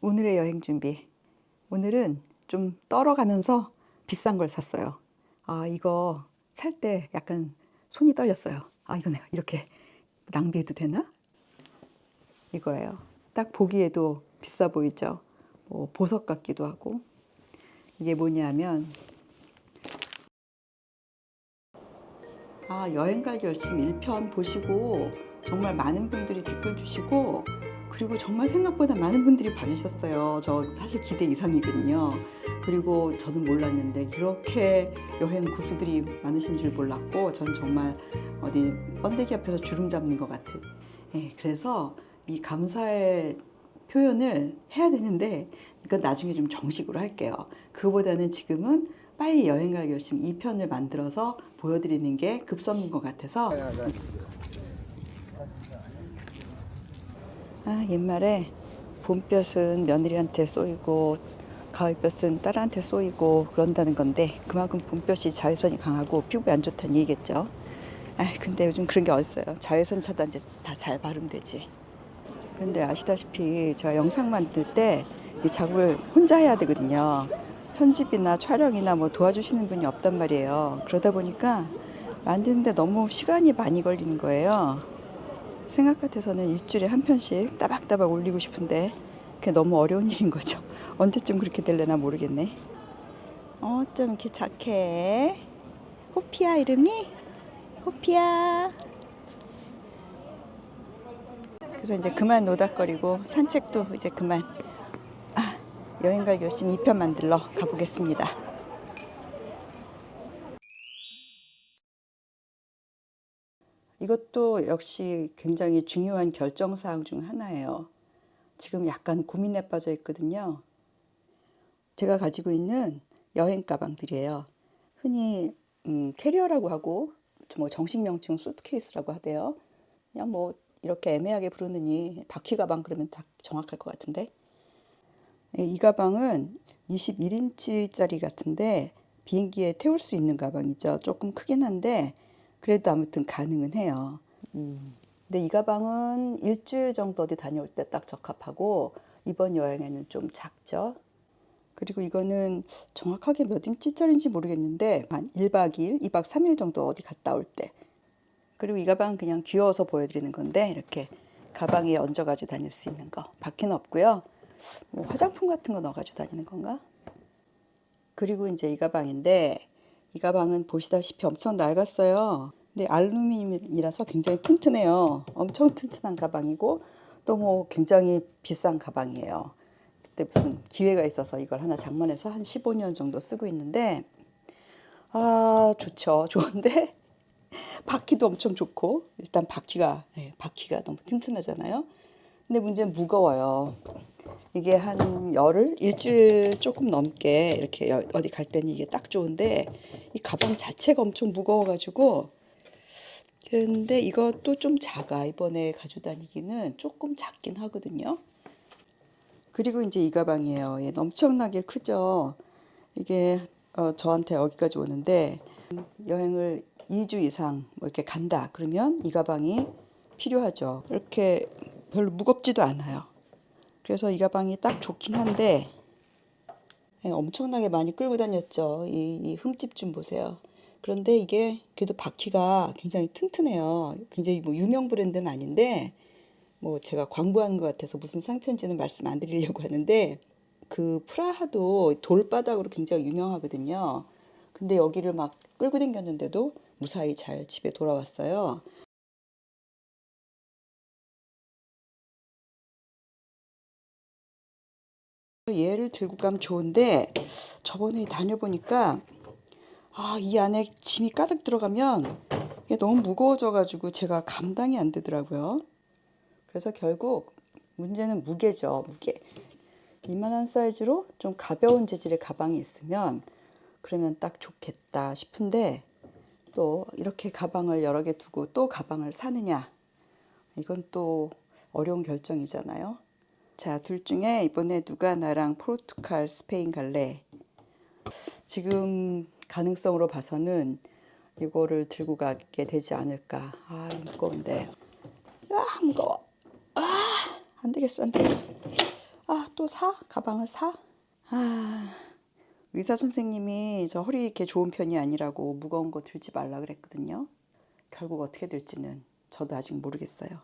오늘의 여행 준비. 오늘은 좀 떨어가면서 비싼 걸 샀어요. 이거 살 때 약간 손이 떨렸어요. 이거 내가 이렇게 낭비해도 되나? 이거예요. 딱 보기에도 비싸 보이죠? 뭐 보석 같기도 하고. 이게 뭐냐면, 여행 갈 결심 1편 보시고 정말 많은 분들이 댓글 주시고, 그리고 정말 생각보다 많은 분들이 봐주셨어요. 저 사실 기대 이상이거든요. 그리고 저는 몰랐는데 이렇게 여행 고수들이 많으신 줄 몰랐고, 전 정말 어디 번데기 앞에서 주름 잡는 것 같은. 그래서 이 감사의 표현을 해야 되는데 이건 나중에 좀 정식으로 할게요. 그거보다는 지금은 빨리 여행 갈 결심 2편을 만들어서 보여드리는 게 급선무인 것 같아서. 옛말에 봄볕은 며느리한테 쏘이고 가을볕은 딸한테 쏘이고 그런다는 건데, 그만큼 봄볕이 자외선이 강하고 피부에 안 좋다는 얘기겠죠. 근데 요즘 그런 게 어딨어요. 자외선 차단제 다 잘 바르면 되지. 그런데 아시다시피 제가 영상 만들 때 이 작업을 혼자 해야 되거든요. 편집이나 촬영이나 뭐 도와주시는 분이 없단 말이에요. 그러다 보니까 만드는데 너무 시간이 많이 걸리는 거예요. 생각 같아서는 일주일에 한 편씩 따박따박 올리고 싶은데 그게 너무 어려운 일인 거죠. 언제쯤 그렇게 될려나 모르겠네. 좀 이렇게 착해. 호피야 이름이? 호피야. 그래서 이제 그만 노닥거리고 산책도 이제 그만. 여행 갈 결심 2편 만들러 가보겠습니다. 이것도 역시 굉장히 중요한 결정사항 중 하나예요. 지금 약간 고민에 빠져 있거든요. 제가 가지고 있는 여행 가방들이에요. 흔히 캐리어라고 하고, 뭐 정식 명칭 수트케이스라고 하대요. 그냥 뭐 이렇게 애매하게 부르느니 바퀴 가방 그러면 다 정확할 것 같은데. 이 가방은 21인치짜리 같은데 비행기에 태울 수 있는 가방이죠. 조금 크긴 한데 그래도 아무튼 가능은 해요. 근데 이 가방은 일주일 정도 어디 다녀올 때 딱 적합하고, 이번 여행에는 좀 작죠. 그리고 이거는 정확하게 몇 인치짜리인지 모르겠는데 한 1박 2일, 2박 3일 정도 어디 갔다 올 때. 그리고 이 가방 그냥 귀여워서 보여드리는 건데, 이렇게 가방에 얹어가지고 다닐 수 있는 거. 바퀴는 없고요. 뭐 화장품 같은 거 넣어가지고 다니는 건가? 그리고 이제 이 가방인데, 이 가방은 보시다시피 엄청 낡았어요. 근데 알루미늄이라서 굉장히 튼튼해요. 엄청 튼튼한 가방이고 또 뭐 굉장히 비싼 가방이에요. 그때 무슨 기회가 있어서 이걸 하나 장만해서 한 15년 정도 쓰고 있는데, 좋죠. 좋은데 바퀴도 엄청 좋고, 일단 바퀴가 너무 튼튼하잖아요. 근데 문제는 무거워요. 이게 한 열흘, 일주일 조금 넘게 이렇게 어디 갈 때는 이게 딱 좋은데, 이 가방 자체가 엄청 무거워가지고. 그런데 이것도 좀 작아. 이번에 가지고 다니기는 조금 작긴 하거든요. 그리고 이제 이 가방이에요. 얘 엄청나게 크죠. 이게 저한테 여기까지 오는데, 여행을 2주 이상 뭐 이렇게 간다 그러면 이 가방이 필요하죠. 이렇게 별로 무겁지도 않아요. 그래서 이 가방이 딱 좋긴 한데, 엄청나게 많이 끌고 다녔죠. 이 흠집 좀 보세요. 그런데 이게 그래도 바퀴가 굉장히 튼튼해요. 굉장히 뭐 유명 브랜드는 아닌데, 뭐 제가 광고하는 것 같아서 무슨 상표인지는 말씀 안 드리려고 하는데, 그 프라하도 돌바닥으로 굉장히 유명하거든요. 근데 여기를 막 끌고 다녔는데도 무사히 잘 집에 돌아왔어요. 얘를 들고 가면 좋은데, 저번에 다녀보니까 이 안에 짐이 가득 들어가면 이게 너무 무거워져가지고 제가 감당이 안 되더라고요. 그래서 결국 문제는 무게죠, 무게. 이만한 사이즈로 좀 가벼운 재질의 가방이 있으면 그러면 딱 좋겠다 싶은데, 또 이렇게 가방을 여러 개 두고 또 가방을 사느냐, 이건 또 어려운 결정이잖아요. 자, 둘 중에 이번에 누가 나랑 포르투갈, 스페인 갈래? 지금 가능성으로 봐서는 이거를 들고 가게 되지 않을까. 무거운데. 무거워. 안 되겠어, 안 되겠어. 아, 또 사? 가방을 사? 아, 의사 선생님이 저 허리 이렇게 좋은 편이 아니라고 무거운 거 들지 말라 그랬거든요. 결국 어떻게 될지는 저도 아직 모르겠어요.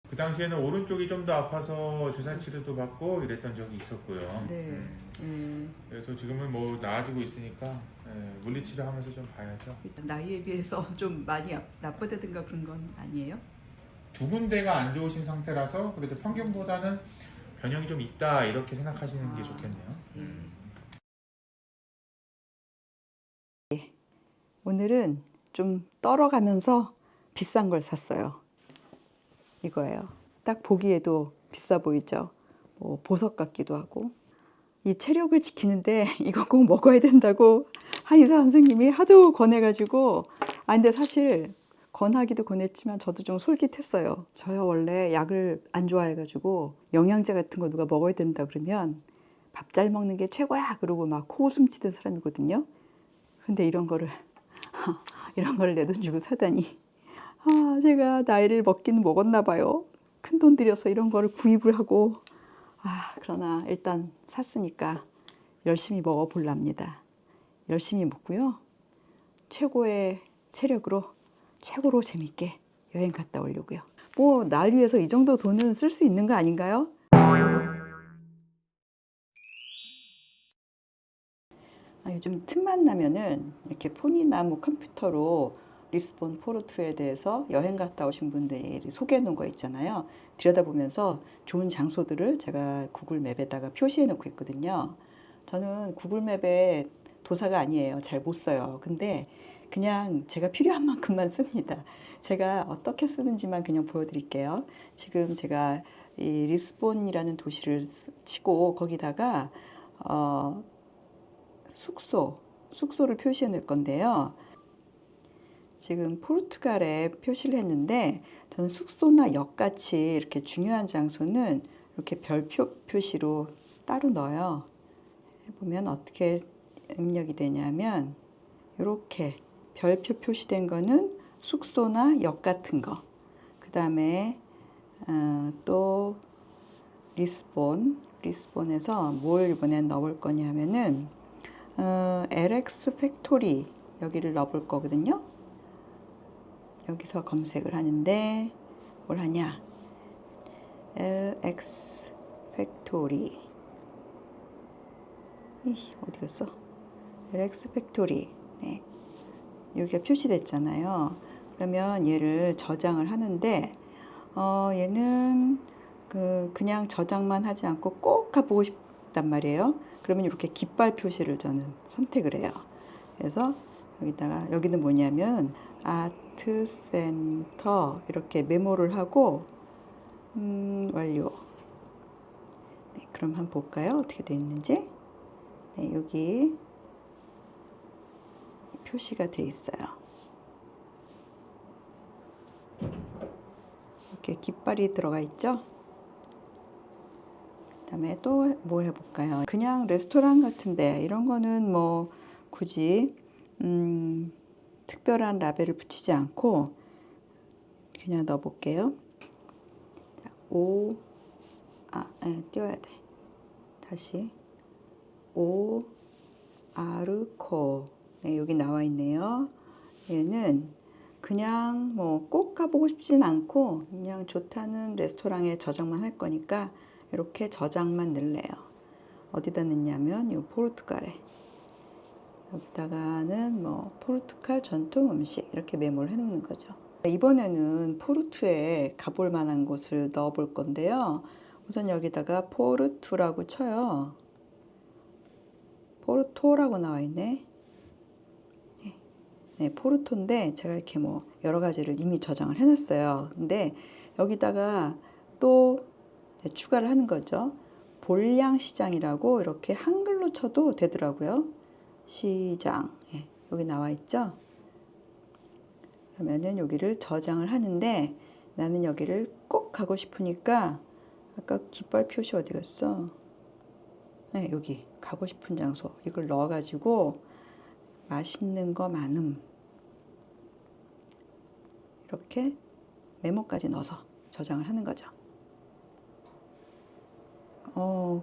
그 당시에는 오른쪽이 좀 더 아파서 주사 치료도 받고 이랬던 적이 있었고요. 네. 그래서 지금은 뭐 나아지고 있으니까 물리치료 하면서 좀 봐야죠. 나이에 비해서 좀 많이 나쁘다든가 그런 건 아니에요? 두 군데가 안 좋으신 상태라서 그래도 평균보다는 변형이 좀 있다 이렇게 생각하시는 게 좋겠네요. 오늘은 좀 떨어가면서 비싼 걸 샀어요. 이거예요. 딱 보기에도 비싸 보이죠? 뭐 보석 같기도 하고. 이 체력을 지키는데 이거 꼭 먹어야 된다고 한의사 선생님이 하도 권해가지고, 아, 근데 사실 권하기도 권했지만 저도 좀 솔깃했어요. 저요 원래 약을 안 좋아해가지고 영양제 같은 거 누가 먹어야 된다 그러면 밥 잘 먹는 게 최고야 그러고 막 코웃음 치던 사람이거든요. 근데 이런 거를 내 돈 주고 사다니. 아, 제가 나이를 먹기는 먹었나 봐요. 큰 돈 들여서 이런 거를 구입을 하고. 아, 그러나 일단 샀으니까 열심히 먹어볼랍니다. 열심히 먹고요. 최고의 체력으로 최고로 재밌게 여행 갔다 오려고요. 뭐 날 위해서 이 정도 돈은 쓸 수 있는 거 아닌가요? 아, 요즘 틈만 나면은 이렇게 폰이나 뭐 컴퓨터로 리스본 포르투에 대해서 여행 갔다 오신 분들이 소개해 놓은 거 있잖아요. 들여다보면서 좋은 장소들을 제가 구글 맵에다가 표시해 놓고 있거든요. 저는 구글 맵에 도사가 아니에요. 잘 못 써요. 근데 그냥 제가 필요한 만큼만 씁니다. 제가 어떻게 쓰는지만 그냥 보여드릴게요. 지금 제가 이 리스본이라는 도시를 치고 거기다가 숙소를 표시해 놓을 건데요. 지금 포르투갈에 표시를 했는데 저는 숙소나 역같이 이렇게 중요한 장소는 이렇게 별표 표시로 따로 넣어요. 해보면 어떻게 입력이 되냐면 이렇게 별표 표시된 거는 숙소나 역 같은 거. 그 다음에 또 리스본에서 뭘 이번엔 넣을 거냐면은 LX 팩토리 여기를 넣어볼 거거든요. 여기서 검색을 하는데 뭘 하냐? LX 팩토리. 어디 갔어? LX 팩토리. 네. 여기가 표시됐잖아요. 그러면 얘를 저장을 하는데 얘는 그냥 저장만 하지 않고 꼭 가보고 싶단 말이에요. 그러면 이렇게 깃발 표시를 저는 선택을 해요. 그래서 여기는 뭐냐면 아트센터 이렇게 메모를 하고 완료. 네, 그럼 한번 볼까요? 어떻게 되어 있는지. 네, 여기 표시가 되어 있어요. 이렇게 깃발이 들어가 있죠? 그다음에 또 뭘 해볼까요? 그냥 레스토랑 같은데 이런 거는 뭐 굳이 특별한 라벨을 붙이지 않고 그냥 넣어볼게요. 띄워야 돼. 다시 아르코. 네, 여기 나와 있네요. 얘는 그냥 뭐 꼭 가보고 싶진 않고 그냥 좋다는 레스토랑에 저장만 할 거니까 이렇게 저장만 넣을래요. 어디다 넣냐면 이 포르투갈에. 여기다가는 뭐 포르투갈 전통 음식 이렇게 메모를 해놓는 거죠. 이번에는 포르투에 가볼 만한 곳을 넣어볼 건데요. 우선 여기다가 포르투라고 쳐요. 포르토라고 나와 있네. 네, 포르토인데 제가 이렇게 뭐 여러 가지를 이미 저장을 해놨어요. 근데 여기다가 또 추가를 하는 거죠. 볼량시장이라고 이렇게 한글로 쳐도 되더라고요. 시장. 네, 여기 나와 있죠. 그러면은 여기를 저장을 하는데 나는 여기를 꼭 가고 싶으니까 아까 깃발 표시 어디 갔어? 네, 여기 가고 싶은 장소 이걸 넣어가지고 맛있는 거 많음 이렇게 메모까지 넣어서 저장을 하는 거죠.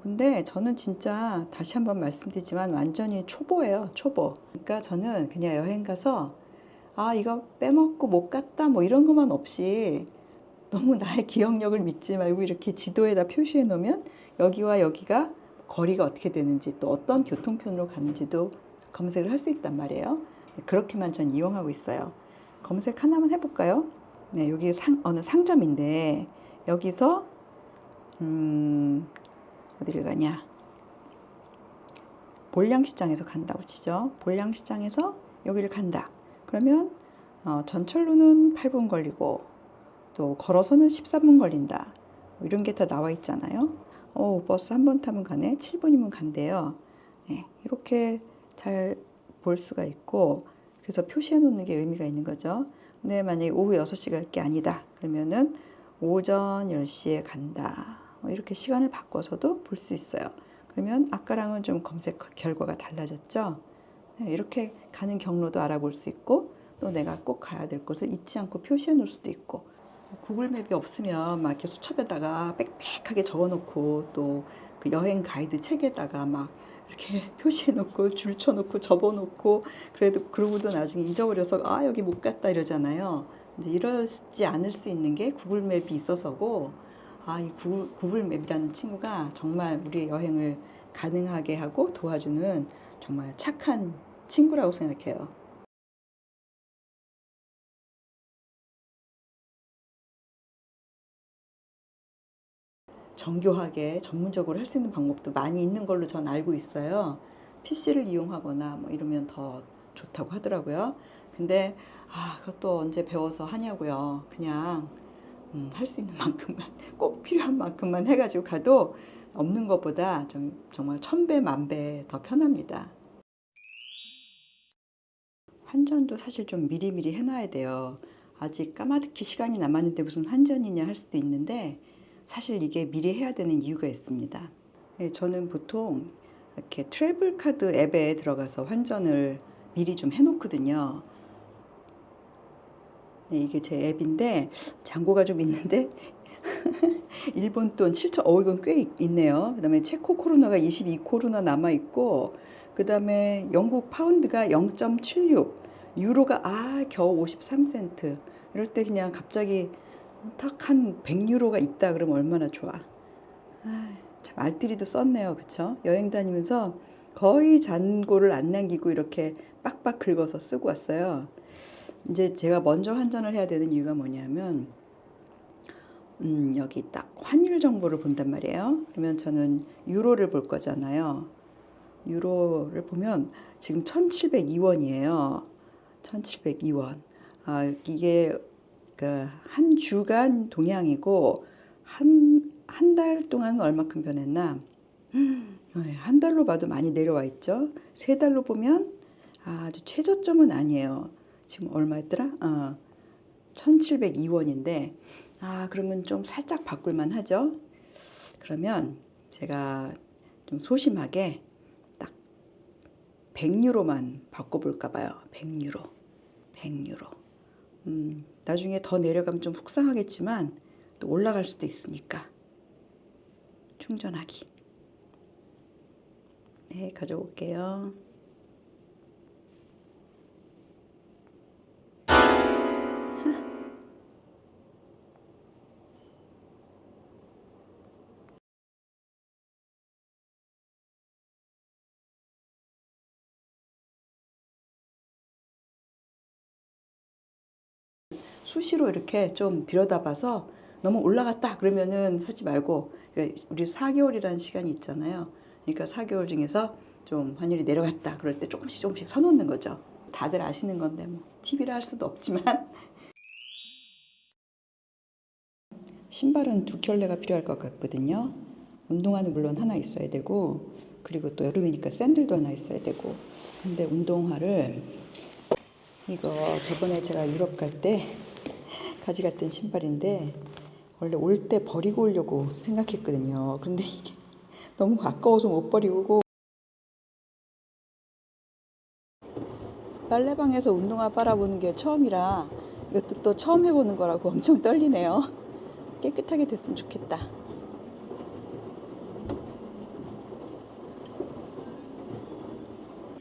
근데 저는 진짜 다시 한번 말씀드리지만 완전히 초보예요, 초보. 그러니까 저는 그냥 여행 가서 이거 빼먹고 못 갔다 뭐 이런 것만 없이 너무 나의 기억력을 믿지 말고 이렇게 지도에다 표시해 놓으면 여기와 여기가 거리가 어떻게 되는지 또 어떤 교통편으로 가는지도 검색을 할 수 있단 말이에요. 그렇게만 전 이용하고 있어요. 검색 하나만 해볼까요? 네, 여기 어느 상점인데 여기서 어디를 가냐? 본량시장에서 간다고 치죠. 본량시장에서 여기를 간다. 그러면 전철로는 8분 걸리고 또 걸어서는 13분 걸린다. 뭐 이런 게 다 나와 있잖아요. 버스 한 번 타면 가네. 7분이면 간대요. 네, 이렇게 잘 볼 수가 있고 그래서 표시해 놓는 게 의미가 있는 거죠. 근데 만약에 오후 6시가 갈 게 아니다. 그러면은 오전 10시에 간다. 이렇게 시간을 바꿔서도 볼 수 있어요. 그러면 아까랑은 좀 검색 결과가 달라졌죠. 네, 이렇게 가는 경로도 알아볼 수 있고 또 내가 꼭 가야 될 곳을 잊지 않고 표시해 놓을 수도 있고 구글 맵이 없으면 막 이렇게 수첩에다가 빽빽하게 적어 놓고 또 그 여행 가이드 책에다가 막 이렇게 표시해 놓고 줄 쳐 놓고 접어 놓고 그러고도 나중에 잊어버려서 여기 못 갔다 이러잖아요. 이제 이러지 않을 수 있는 게 구글 맵이 있어서고 이 구글 맵이라는 친구가 정말 우리의 여행을 가능하게 하고 도와주는 정말 착한 친구라고 생각해요. 정교하게 전문적으로 할 수 있는 방법도 많이 있는 걸로 전 알고 있어요. PC를 이용하거나 뭐 이러면 더 좋다고 하더라고요. 근데 그것도 언제 배워서 하냐고요. 그냥 할 수 있는 만큼만 꼭 필요한 만큼만 해가지고 가도 없는 것보다 정말 1000배, 10,000배 더 편합니다. 환전도 사실 좀 미리미리 해놔야 돼요. 아직 까마득히 시간이 남았는데 무슨 환전이냐 할 수도 있는데 사실 이게 미리 해야 되는 이유가 있습니다. 네, 저는 보통 이렇게 트래블 카드 앱에 들어가서 환전을 미리 좀 해놓거든요. 네, 이게 제 앱인데 잔고가 좀 있는데 일본 돈 7천, 이건 꽤 있네요. 그 다음에 체코 코로나가 22코로나 남아있고, 그 다음에 영국 파운드가 0.76, 유로가 겨우 53센트. 이럴 때 그냥 갑자기 딱 한 100유로가 있다 그러면 얼마나 좋아. 참 알뜰히도 썼네요. 그쵸? 여행 다니면서 거의 잔고를 안 남기고 이렇게 빡빡 긁어서 쓰고 왔어요. 이제 제가 먼저 환전을 해야 되는 이유가 뭐냐면, 여기 딱 환율 정보를 본단 말이에요. 그러면 저는 유로를 볼 거잖아요. 유로를 보면 지금 1702원이에요. 1702원. 이게 한 주간 동향이고 한 달 동안 얼마큼 변했나? 한 달로 봐도 많이 내려와 있죠. 세 달로 보면 아주 최저점은 아니에요. 지금 얼마였더라? 1702원인데 그러면 좀 살짝 바꿀만 하죠. 그러면 제가 좀 소심하게 딱 100유로만 바꿔볼까 봐요. 100유로. 100유로. 나중에 더 내려가면 좀 속상하겠지만 또 올라갈 수도 있으니까 충전하기. 네, 가져올게요. 수시로 이렇게 좀 들여다봐서 너무 올라갔다 그러면은 사지 말고 우리 4개월이라는 시간이 있잖아요. 그러니까 4개월 중에서 좀 환율이 내려갔다 그럴 때 조금씩 서놓는 거죠. 다들 아시는 건데 뭐 TV를 할 수도 없지만 신발은 2켤레가 필요할 것 같거든요. 운동화는 물론 하나 있어야 되고 그리고 또 여름이니까 샌들도 하나 있어야 되고 근데 운동화를 이거 저번에 제가 유럽 갈 때 가져갔던 신발인데 원래 올 때 버리고 오려고 생각했거든요. 근데 이게 너무 아까워서 못 버리고 빨래방에서 운동화 빨아보는 게 처음이라 이것도 또 처음 해보는 거라고 엄청 떨리네요. 깨끗하게 됐으면 좋겠다.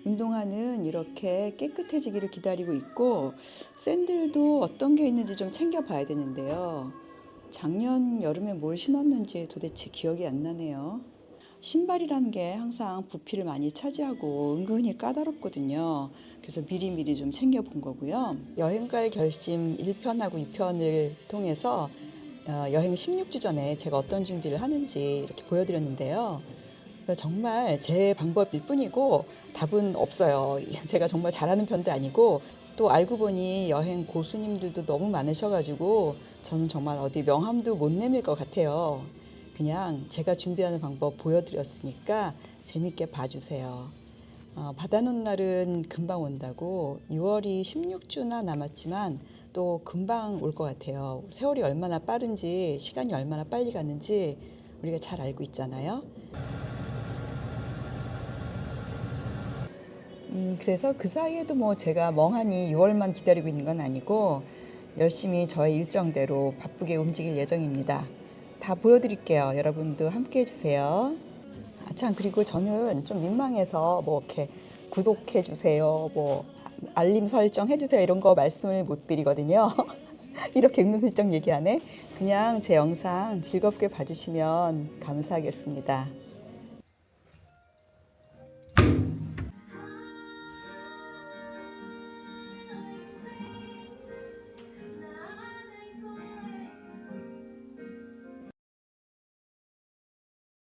운동화는 이렇게 깨끗해지기를 기다리고 있고 샌들도 어떤 게 있는지 좀 챙겨봐야 되는데요. 작년 여름에 뭘 신었는지 도대체 기억이 안 나네요. 신발이라는 게 항상 부피를 많이 차지하고 은근히 까다롭거든요. 그래서 미리미리 좀 챙겨본 거고요. 여행 갈 결심 1편하고 2편을 통해서 여행 16주 전에 제가 어떤 준비를 하는지 이렇게 보여드렸는데요. 정말 제 방법일 뿐이고 답은 없어요. 제가 정말 잘하는 편도 아니고 또 알고 보니 여행 고수님들도 너무 많으셔가지고 저는 정말 어디 명함도 못 내밀 것 같아요. 그냥 제가 준비하는 방법 보여드렸으니까 재밌게 봐주세요. 바다 놓은 날은 금방 온다고 6월이 16주나 남았지만 또 금방 올 것 같아요. 세월이 얼마나 빠른지 시간이 얼마나 빨리 가는지 우리가 잘 알고 있잖아요. 그래서 그 사이에도 뭐 제가 멍하니 6월만 기다리고 있는 건 아니고 열심히 저의 일정대로 바쁘게 움직일 예정입니다. 다 보여드릴게요. 여러분도 함께 해주세요. 참 그리고 저는 좀 민망해서 뭐 이렇게 구독해 주세요, 뭐 알림 설정 해주세요 이런 거 말씀을 못 드리거든요. 이렇게 은근슬쩍 얘기하네. 그냥 제 영상 즐겁게 봐주시면 감사하겠습니다.